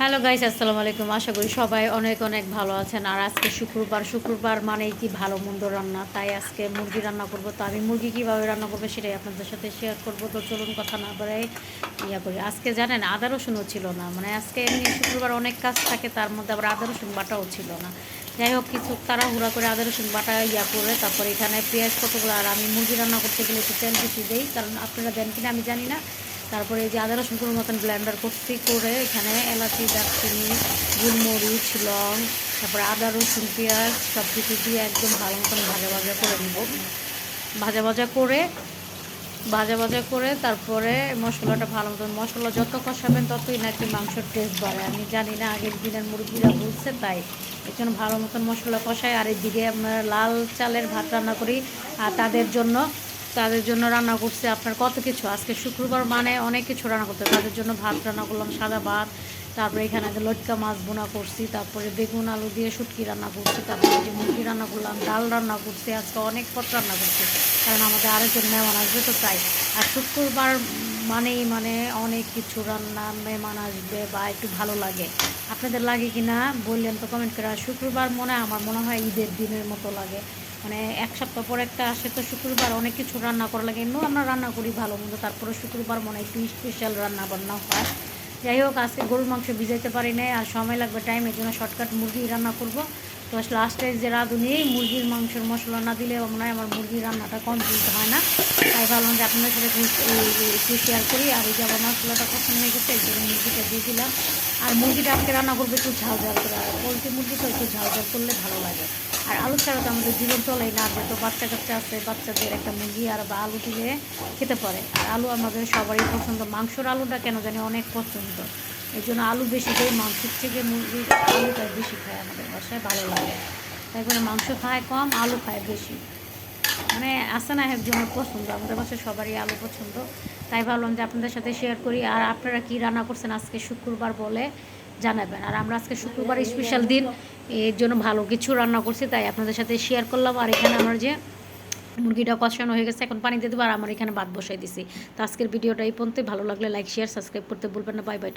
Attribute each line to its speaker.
Speaker 1: Hello guys, আসসালামু আলাইকুম। আশা করি সবাই অনেক অনেক ভালো আছেন। আর আজকে শুক্রবার মানেই কি ভালো মন্দ রান্না, তাই আজকে মুরগি রান্না করব। তো আমি মুরগি কীভাবে রান্না করবো সেটাই আপনাদের সাথে শেয়ার করব। তো চলুন কথা না বাড়াই করি। আজকে জানেন আদা রসুনও ছিল না, মানে আজকে এমনি শুক্রবার অনেক কাজ থাকে, তার মধ্যে আবার আদা রসুন বাটাও ছিল না। যাই হোক, কিছু তাড়াহুড়া করে আদা রসুন বাটা করে তারপরে এখানে পেঁয়াজ কতগুলো, আর আমি মুরগি রান্না করতে গেলে একটু তেল বেশি দিই, কারণ আপনারা দেন কিনা আমি জানি না। তারপরে এই যে আদা রসুন কোনো মতন ব্লেন্ডার করছি, করে এখানে এলাচি, দারচিনি, গোলমরিচ, লং, তারপরে আদা রসুন পেঁয়াজ সব কিছু দিয়ে একদম ভালো মতন ভাজা ভাজা করে নেব। ভাজা ভাজা করে তারপরে মশলাটা ভালো মতন, মশলা যত কষাবেন ততই নাকি মাংসের টেস্ট বাড়ে। আমি জানি না, আগের দিনের মুরগিরা বলছে তাই। এই জন্য ভালো মতন মশলা কষাই। আর এদিকে আমরা লাল চালের ভাত রান্না করি, আর তাদের জন্য রান্না করছে আপনার কত কিছু। আজকে শুক্রবার মানে অনেক কিছু রান্না করতে, তাদের জন্য ভাত রান্না করলাম, সাদা ভাত। তারপরে এখানে লটকা মাছ বোনা করছি, তারপরে বেগুন আলু দিয়ে শুটকি রান্না করছি, তারপরে যে মুরগি রান্না করলাম, ডাল রান্না করছি। আজকে অনেক পথ রান্না করছি, কারণ আমাদের আরেকজন মেহমান আসবে তো তাই। আর শুক্রবার মানে অনেক কিছু রান্না, মেহমান আসবে বা একটু ভালো লাগে। আপনাদের লাগে কি না বললেন তো কমেন্ট করে। আর শুক্রবার আমার মনে হয় ঈদের দিনের মতো লাগে, মানে এক সপ্তাহ পর একটা আসে, তো শুক্রবার অনেক কিছু রান্না করা লাগে। এমনিও আমরা রান্না করি ভালো মন্দ, তারপরে শুক্রবার মনে একটু স্পেশাল রান্না বান্না হয়। যাই হোক, আজকে গরুর মাংস ভিজাইতে পারি নাই, আর সময় লাগবে টাইম, এই জন্য শর্টকাট মুরগি রান্না করব। তো লাস্টে যে রাঁধুনি মুরগির মাংসের মশলা না দিলে মনে হয় আমার মুরগির রান্নাটা কমপ্লিট হয় না। তাই ভাবলাম যে আপনাদের সাথে একটু শেয়ার করি। আর এই যে আবার মশলাটা পছন্দ হয়ে গেছে, এই জন্য মুরগিটা দিয়ে দিলাম। আর মুরগিটা আজকে রান্না করবে একটু ঝাল ঝাল করে, আর পোলট্রি মুরগি তো একটু ঝাল ঝাল করলে ভালো লাগে। আর আলু ছাড়া তো আমাদের জীবন চলেই না। তো বাচ্চা কাচ্চা আছে, বাচ্চাদের একটা মুরগি আর বা আলু দিয়ে খেতে পারে। আর আলু আমাদের সবারই পছন্দ, মাংসর আলুটা কেন জানি অনেক পছন্দ, এই জন্য আলু বেশি দেয়। মাংসের থেকে মুরগির আলুটা বেশি খায় আমাদের বাসায়, ভালো লাগে। তাই করে মাংস খায় কম, আলু খায় বেশি। মানে আছে না একজনের পছন্দ, আমাদের বাসায় সবারই আলু পছন্দ। তাই ভাবলাম যে আপনাদের সাথে শেয়ার করি। আর আপনারা কি রান্না করছেন আজকে শুক্রবার বলে জানাবেন। আর আমরা আজকে শুক্রবার স্পেশাল দিন, এর জন্য ভালো কিছু রান্না করছি, তাই আপনাদের সাথে শেয়ার করলাম। আর এখানে আমার যে মুরগিটা কষানো হয়ে গেছে, এখন পানি দিয়ে দেবো। আর আমার এখানে ভাত বসাই দিছি। তো আজকের ভিডিওটা এই পর্যন্তই। ভালো লাগলে লাইক, শেয়ার, সাবস্ক্রাইব করতে ভুলবেন না। Bye bye.